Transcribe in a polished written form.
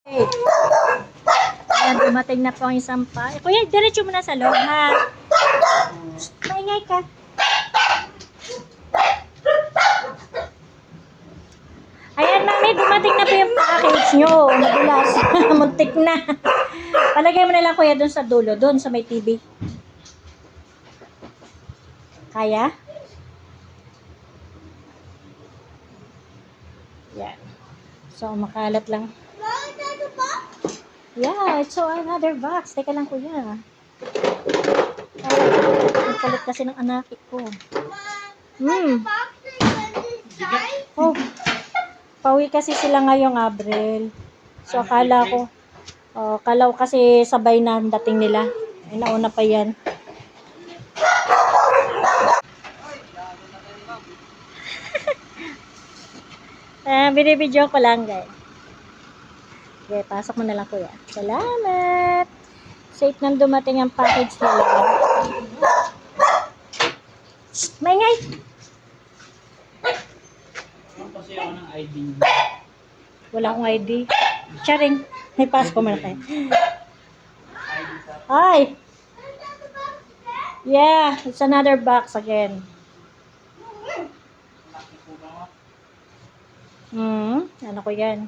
Okay. Ayan, dumating na po ang isang pa. Kuya, diretso mo na sa loob, ha? Maingay ka. Ayan, mami, dumating na po yung package nyo. Madulas. Muntik na. Palagay mo na lang, kuya, doon sa dulo. Doon sa may TV. Kaya? Yan. So, makalat lang. Yeah, it's so another box. Teka lang, kuya. Ang kulit kasi ng anak ko. Oh, pauwi kasi sila ngayong Abril. So, akala ko, kalaw kasi sabay na ang dating nila. Ay, nauna pa yan. Binibidyo ko lang, guys. Okay, pasok mo na lang, kuya. Salamat! Safe nang dumating ang package nila. Maingay! Kasi ako ng ID niyo. Wala akong ID. Charing. May pasok mo na kayo. Hi! Yeah, it's another box again. Ano ko yan?